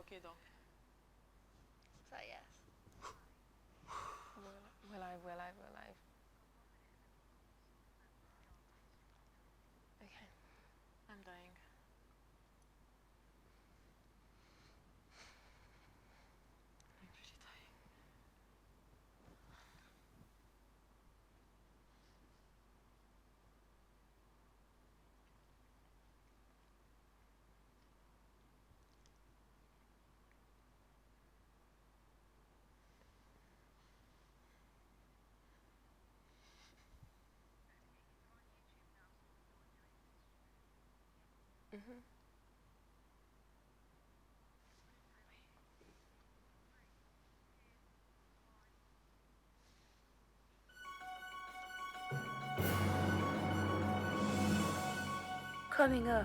Okay, doc. Is that a yes? Will I? Okay. I'm dying. I'm really dying. Mhm. Coming up.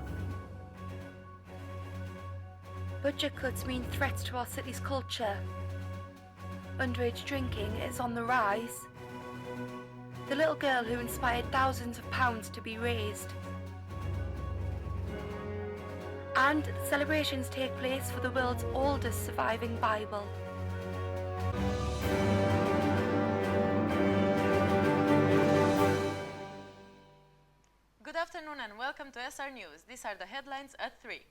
Budget cuts mean threats to our city's culture. Underage drinking is on the rise. The little girl who inspired thousands of pounds to be raised. And celebrations take place for the world's oldest surviving Bible. Good afternoon and welcome to SR News. These are the headlines at 3.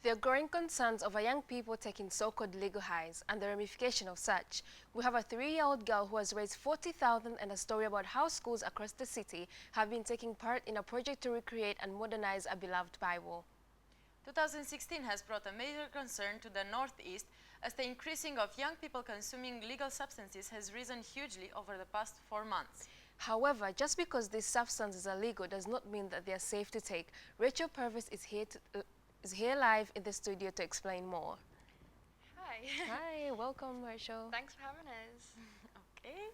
There are growing concerns over young people taking so-called legal highs and the ramification of such. We have a 3-year-old girl who has raised 40,000 and a story about how schools across the city have been taking part in a project to recreate and modernize a beloved Bible. 2016 has brought a major concern to the Northeast as the increasing of young people consuming legal substances has risen hugely over the past 4 months. However, just because these substances are legal does not mean that they are safe to take. Rachel Purvis is here live in the studio to explain more. Hi. Hi, welcome Rachel. Thanks for having us. Okay.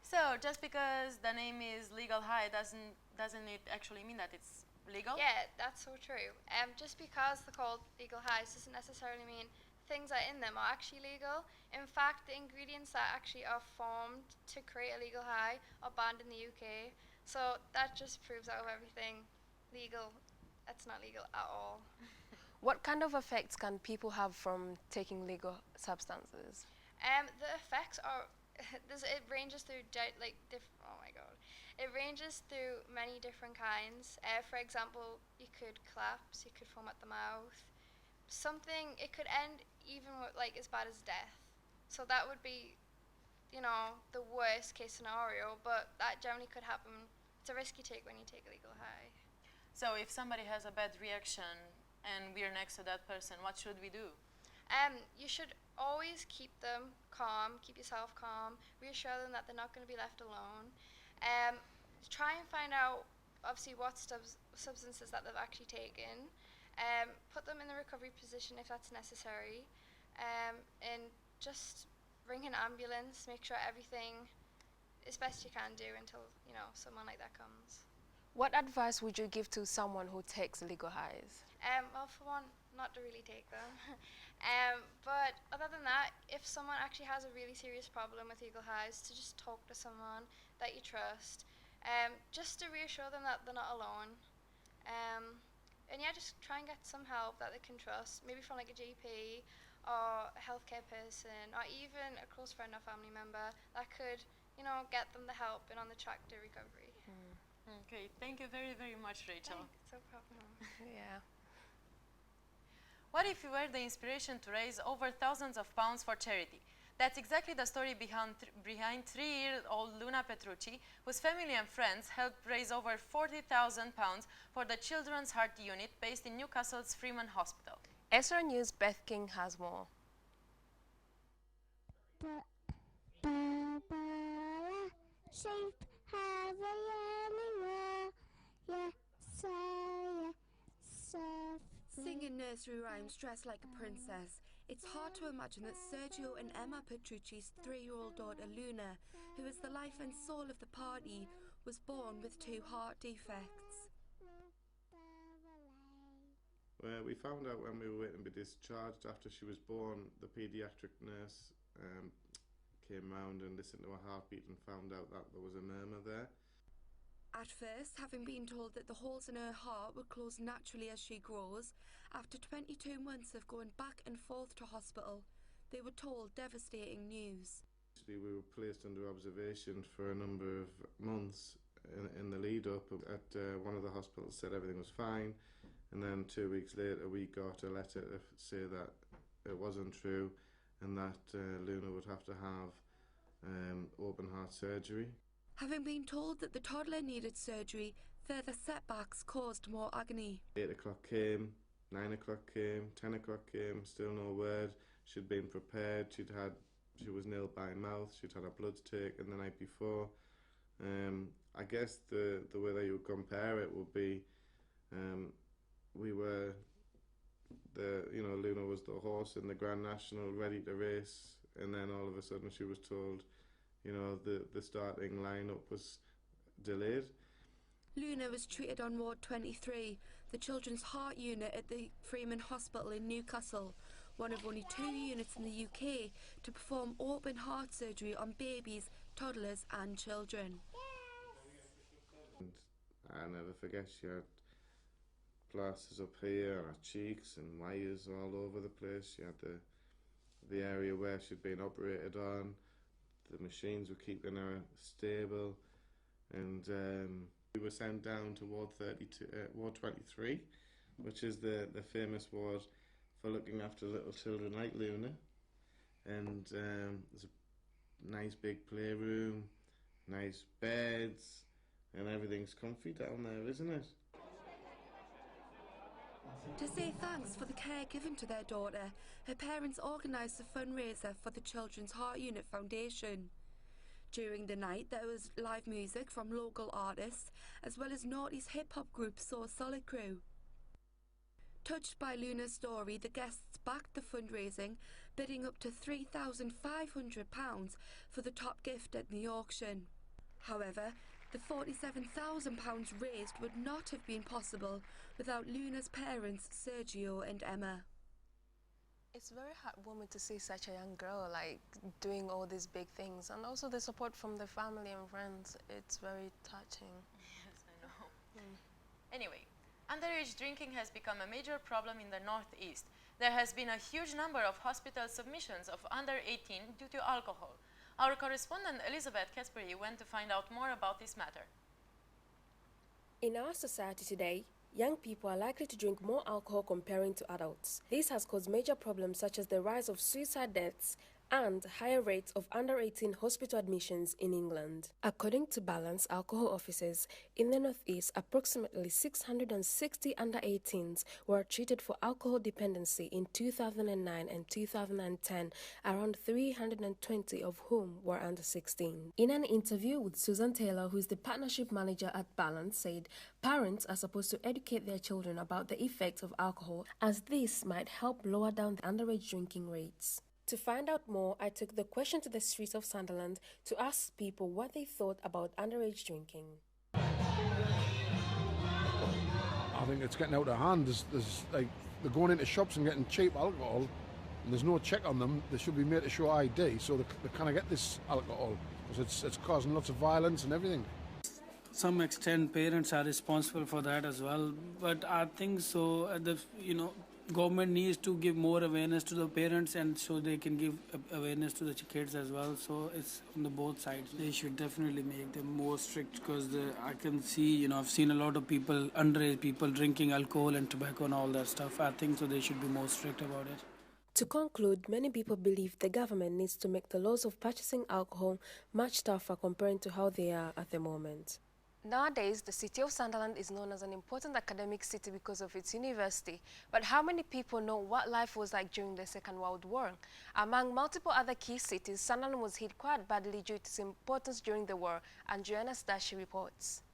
So, just because the name is legal high doesn't it actually mean that it's legal? Yeah, that's so true. Just because they're called legal highs doesn't necessarily mean things that are in them are actually legal. In fact, the ingredients that actually are formed to create a legal high are banned in the UK. So that just proves out of everything legal. That's not legal at all. What kind of effects can people have from taking legal substances? The effects are it ranges through oh my god, it ranges through many different kinds. For example, you could collapse, you could foam at the mouth. It could end even with like as bad as death. So that would be, the worst case scenario. But that generally could happen. It's a risk you take when you take a legal high. So, if somebody has a bad reaction and we're next to that person, what should we do? You should always keep them calm, keep yourself calm, reassure them that they're not going to be left alone. Try and find out, obviously, what substances that they've actually taken. Put them in the recovery position if that's necessary. And just ring an ambulance, make sure everything is best you can do until, someone like that comes. What advice would you give to someone who takes legal highs? Well, for one, not to really take them. But other than that, if someone actually has a really serious problem with legal highs, to just talk to someone that you trust, just to reassure them that they're not alone. And yeah, just try and get some help that they can trust, maybe from like a GP or a healthcare person, or even a close friend or family member that could, get them the help and on the track to recovery. Okay, thank you very, very much, Rachel. Thanks, no problem. Yeah. What if you were the inspiration to raise over thousands of pounds for charity? That's exactly the story behind 3-year-old Luna Petrucci, whose family and friends helped raise over £40,000 for the Children's Heart Unit based in Newcastle's Freeman Hospital. SR News Beth King has more. Shape have anywhere. Yes, Singing nursery rhymes dressed like a princess, it's hard to imagine that Sergio and Emma Petrucci's 3-year-old daughter Luna, who is the life and soul of the party, was born with 2 heart defects. We found out when we were waiting to be discharged after she was born. The paediatric nurse came round and listened to her heartbeat and found out that there was a murmur there. At first, having been told that the holes in her heart would close naturally as she grows, after 22 months of going back and forth to hospital, they were told devastating news. We were placed under observation for a number of months in the lead up. At one of the hospitals said everything was fine, and then 2 weeks later we got a letter to say that it wasn't true and that Luna would have to have open heart surgery. Having been told that the toddler needed surgery, further setbacks caused more agony. 8 o'clock came, 9 o'clock came, 10 o'clock came, still no word. She'd been prepared, she was nilled by mouth, she'd had her bloods taken the night before. I guess the way that you would compare it would be, Luna was the horse in the Grand National ready to race, and then all of a sudden she was told, the starting lineup was delayed. Luna was treated on Ward 23, the children's heart unit at the Freeman Hospital in Newcastle, one of only 2 units in the UK to perform open heart surgery on babies, toddlers and children. And I never forget, she had plasters up here on her cheeks and wires all over the place. She had the area where she'd been operated on. The machines were keeping her stable, and we were sent down to Ward 23, which is the famous ward for looking after little children like Luna. And there's a nice big playroom, nice beds, and everything's comfy down there, isn't it? To say thanks for the care given to their daughter, her parents organised a fundraiser for the Children's Heart Unit Foundation. During the night there was live music from local artists, as well as Naughty's hip-hop group So Solid Crew. Touched by Luna's story, the guests backed the fundraising, bidding up to £3,500 for the top gift at the auction. However, the £47,000 raised would not have been possible without Luna's parents, Sergio and Emma. It's very heartwarming to see such a young girl doing all these big things, and also the support from the family and friends. It's very touching. Yes, I know. Anyway, underage drinking has become a major problem in the Northeast. There has been a huge number of hospital submissions of under 18 due to alcohol. Our correspondent Elizabeth Kasperi went to find out more about this matter. In our society today, young people are likely to drink more alcohol comparing to adults. This has caused major problems such as the rise of suicide deaths and higher rates of under-18 hospital admissions in England. According to Balance Alcohol Officers, in the Northeast, approximately 660 under-18s were treated for alcohol dependency in 2009 and 2010, around 320 of whom were under 16. In an interview with Susan Taylor, who is the partnership manager at Balance, said parents are supposed to educate their children about the effects of alcohol, as this might help lower down the underage drinking rates. To find out more, I took the question to the streets of Sunderland to ask people what they thought about underage drinking. I think it's getting out of hand. They're going into shops and getting cheap alcohol, and there's no check on them. They should be made to show ID so they can't get this alcohol, because it's causing lots of violence and everything. To some extent, parents are responsible for that as well, but I think so. Government needs to give more awareness to the parents, and so they can give awareness to the kids as well. So it's on the both sides. They should definitely make them more strict, because I can see, I've seen a lot of people, underage people, drinking alcohol and tobacco and all that stuff. I think so they should be more strict about it. To conclude, many people believe the government needs to make the laws of purchasing alcohol much tougher compared to how they are at the moment. Nowadays, the city of Sunderland is known as an important academic city because of its university. But how many people know what life was like during the Second World War? Among multiple other key cities, Sunderland was hit quite badly due to its importance during the war, and Joanna Stashi reports.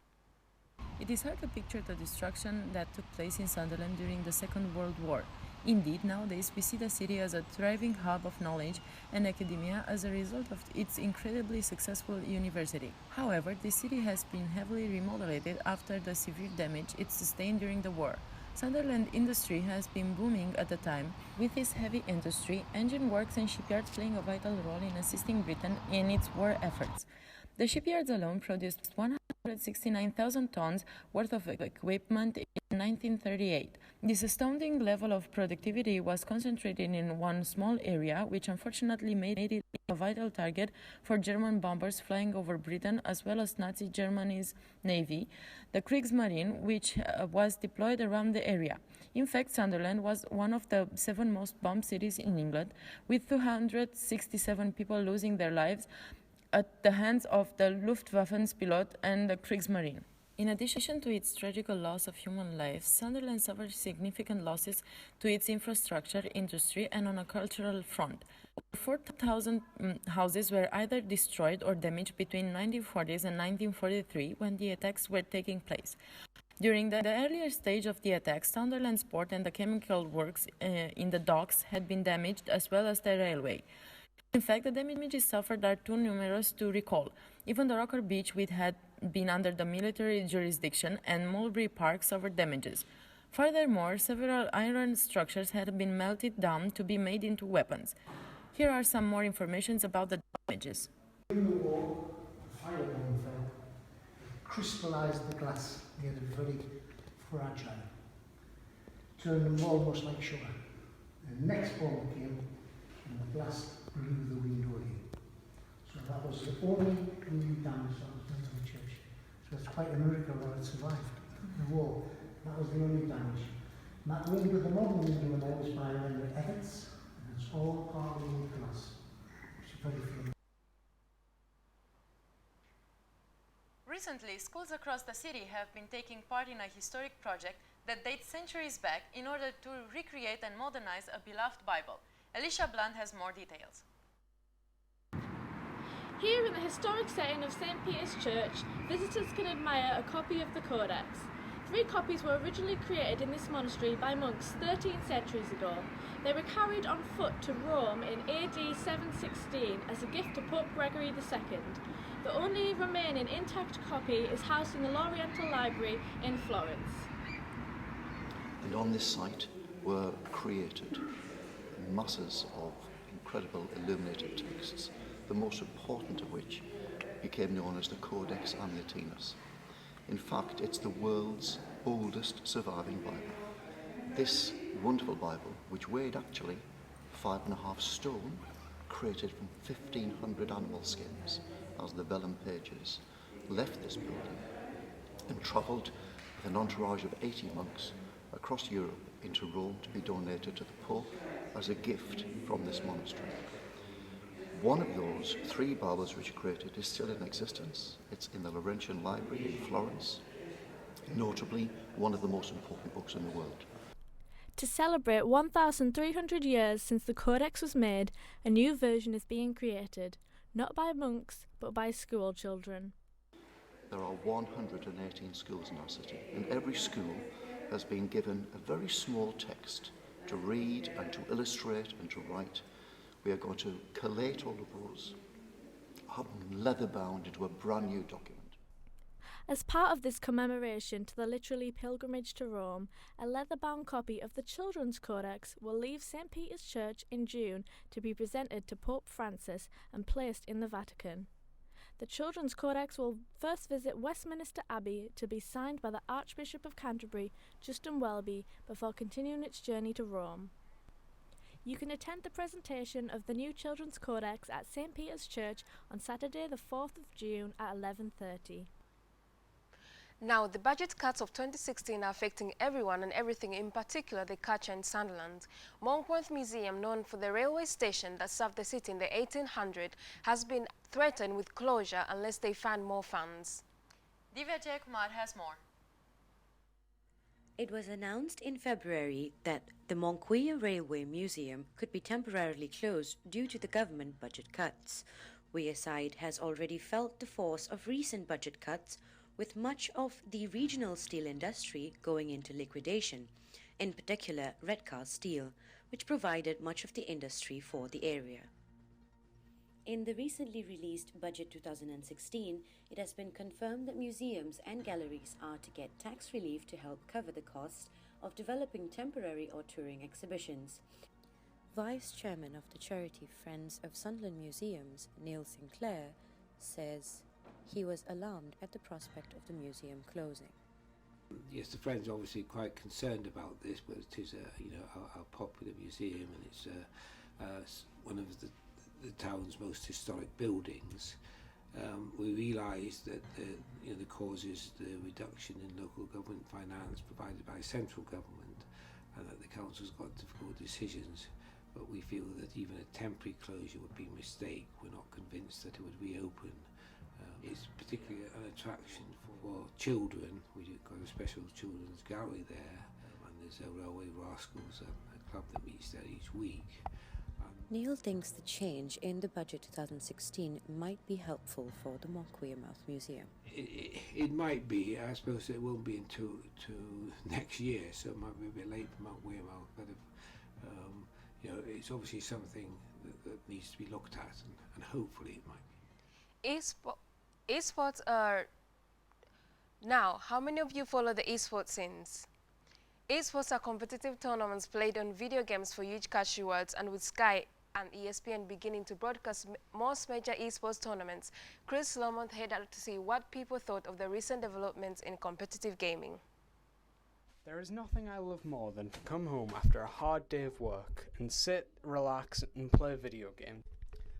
It is hard to picture the destruction that took place in Sunderland during the Second World War. Indeed, nowadays we see the city as a thriving hub of knowledge and academia as a result of its incredibly successful university. However, the city has been heavily remodeled after the severe damage it sustained during the war. Sunderland industry has been booming at the time, with its heavy industry, engine works and shipyards playing a vital role in assisting Britain in its war efforts. The shipyards alone produced 100 69,000 tons worth of equipment in 1938. This astounding level of productivity was concentrated in one small area, which unfortunately made it a vital target for German bombers flying over Britain as well as Nazi Germany's navy, the Kriegsmarine, which was deployed around the area. In fact, Sunderland was one of the 7 most bombed cities in England, with 267 people losing their lives at the hands of the Luftwaffe's pilot and the Kriegsmarine. In addition to its tragical loss of human lives, Sunderland suffered significant losses to its infrastructure, industry, and on a cultural front. 4,000 houses were either destroyed or damaged between 1940s and 1943 when the attacks were taking place. During the earlier stage of the attack, Sunderland's port and the chemical works in the docks had been damaged, as well as the railway. In fact, the damages suffered are too numerous to recall. Even the Rocker Beach, which had been under the military jurisdiction, and Mulberry Park suffered damages. Furthermore, several iron structures had been melted down to be made into weapons. Here are some more information about the damages. During the war, the fire bomb fell, crystallised the glass, made it very fragile, turned them almost like sugar. The next bomb came, and the blast blew the window in. So that was the only damage that was done to the church. So it's quite a miracle that it survived the war. That was the only damage. And that window, the modern window in there, was by Henry Evetts, and it's all partly in glass, which is very famous. Recently, schools across the city have been taking part in a historic project that dates centuries back in order to recreate and modernize a beloved Bible. Alicia Blunt has more details. Here in the historic setting of St. Peter's Church, visitors can admire a copy of the Codex. 3 copies were originally created in this monastery by monks 13 centuries ago. They were carried on foot to Rome in AD 716 as a gift to Pope Gregory II. The only remaining intact copy is housed in the L'Oriental Library in Florence. And on this site were created masses of incredible illuminated texts, the most important of which became known as the Codex Amiatinus. In fact, it's the world's oldest surviving Bible. This wonderful Bible, which weighed actually 5.5 stone, created from 1,500 animal skins as the vellum pages, left this building and travelled with an entourage of 80 monks across Europe into Rome to be donated to the Pope as a gift from this monastery. One of those 3 Bibles which are created is still in existence. It's in the Laurentian Library in Florence, notably one of the most important books in the world. To celebrate 1,300 years since the Codex was made, a new version is being created, not by monks, but by school children. There are 118 schools in our city, and every school has been given a very small text to read and to illustrate and to write. We are going to collate all of those, have them leather bound into a brand new document. As part of this commemoration to the literary pilgrimage to Rome, a leather-bound copy of the Children's Codex will leave St. Peter's Church in June to be presented to Pope Francis and placed in the Vatican. The Children's Codex will first visit Westminster Abbey to be signed by the Archbishop of Canterbury, Justin Welby, before continuing its journey to Rome. You can attend the presentation of the new Children's Codex at St. Peter's Church on Saturday the 4th of June at 11:30. Now, the budget cuts of 2016 are affecting everyone and everything, in particular the culture in Sunderland. Monkworth Museum, known for the railway station that served the city in the 1800s, has been threatened with closure unless they find more funds. Divya Jayakumar has more. It was announced in February that the Monkwear Railway Museum could be temporarily closed due to the government budget cuts. Wearside has already felt the force of recent budget cuts, with much of the regional steel industry going into liquidation, in particular Redcar Steel, which provided much of the industry for the area. In the recently released Budget 2016, it has been confirmed that museums and galleries are to get tax relief to help cover the cost of developing temporary or touring exhibitions. Vice Chairman of the charity Friends of Sunderland Museums, Neil Sinclair, says, He was alarmed at the prospect of the museum closing. Yes, the Friends are obviously quite concerned about this, but it is a popular museum, and it's one of the town's most historic buildings. We realise that the cause is the reduction in local government finance provided by central government, and that the council's got difficult decisions. But we feel that even a temporary closure would be a mistake. We're not convinced that it would reopen. It's particularly an attraction for children. We've got a special children's gallery there, and there's a Railway Rascals, a club that meets there each week. Neil thinks the change in the budget 2016 might be helpful for the Mont Wearmouth Museum. It might be. I suppose it won't be until next year, so it might be a bit late for Mont Wearmouth. But it's obviously something that needs to be looked at, and hopefully it might be. Esports are... Now, how many of you follow the esports scenes? Esports are competitive tournaments played on video games for huge cash rewards, and with Sky and ESPN beginning to broadcast most major esports tournaments, Chris Lomond headed out to see what people thought of the recent developments in competitive gaming. There is nothing I love more than to come home after a hard day of work and sit, relax and play a video game.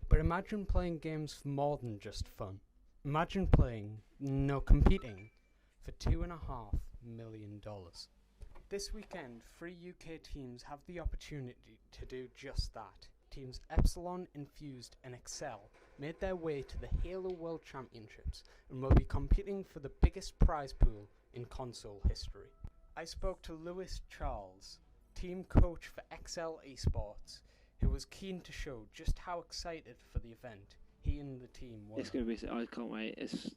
But imagine playing games for more than just fun. Imagine competing for $2.5 million. This weekend, 3 UK teams have the opportunity to do just that. Teams Epsilon, Infused and Excel made their way to the Halo World Championships and will be competing for the biggest prize pool in console history. I spoke to Lewis Charles, team coach for Excel Esports, who was keen to show just how excited for the event he and the team were. It's going to be. I can't wait. It's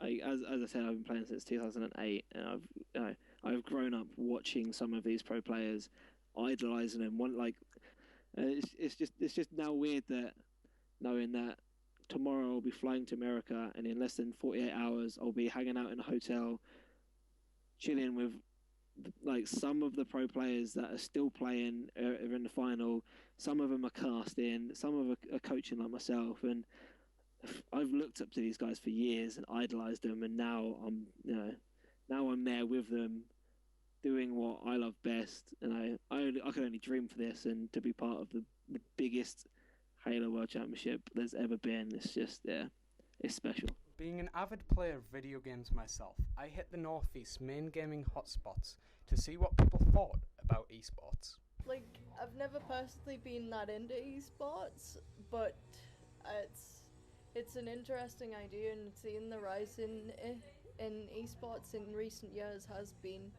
as I said, I've been playing since 2008, and I've grown up watching some of these pro players, idolising them. It's just now weird that knowing that tomorrow I'll be flying to America, and in less than 48 hours I'll be hanging out in a hotel, chilling with some of the pro players that are still playing are in the final. Some of them are casting, some of them are coaching like myself, and I've looked up to these guys for years and idolised them, and now I'm there with them, doing what I love best, and I could only dream for this, and to be part of the biggest Halo World Championship there's ever been. It's just it's special. Being an avid player of video games myself, I hit the Northeast main gaming hotspots to see what people thought about esports. I've never personally been that into esports, but it's an interesting idea, and seeing the rise in esports in recent years has been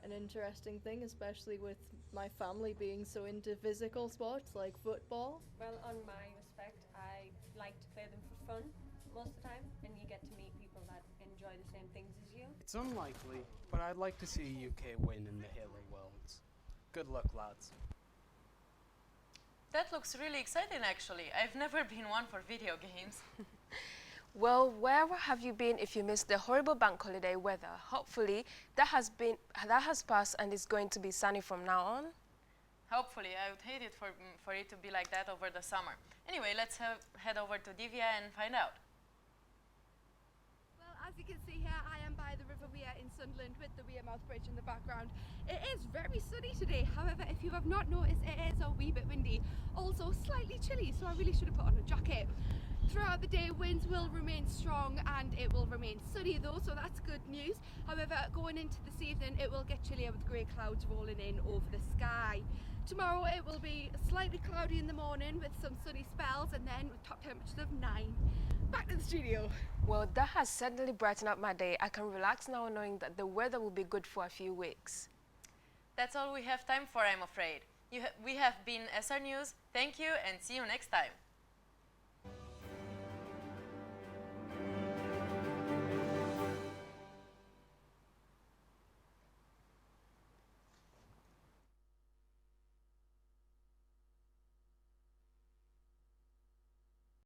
an interesting thing, especially with my family being so into physical sports like football. Well, on my respect, I like to play them for fun most of the time, and you get to meet people that enjoy the same things as you. It's unlikely, but I'd like to see UK win in the Halo Worlds. Good luck, lads. That looks really exciting, actually. I've never been one for video games. Well, where have you been if you missed the horrible bank holiday weather? Hopefully that has passed and is going to be sunny from now on. Hopefully. I would hate it for it to be like that over the summer. Anyway, let's head over to Divya and find out. Well, as you can see here, I am by the River Wear in Sunderland with the Wearmouth Bridge in the background. It is very sunny today, however, if you have not noticed, it is a wee bit windy. Also slightly chilly, so I really should have put on a jacket. Throughout the day, winds will remain strong and it will remain sunny though, so that's good news. However, going into this evening, it will get chillier with grey clouds rolling in over the sky. Tomorrow it will be slightly cloudy in the morning with some sunny spells, and then with top temperatures of 9. Back to the studio. Well, that has certainly brightened up my day. I can relax now knowing that the weather will be good for a few weeks. That's all we have time for, I'm afraid. We have been SR News. Thank you and see you next time.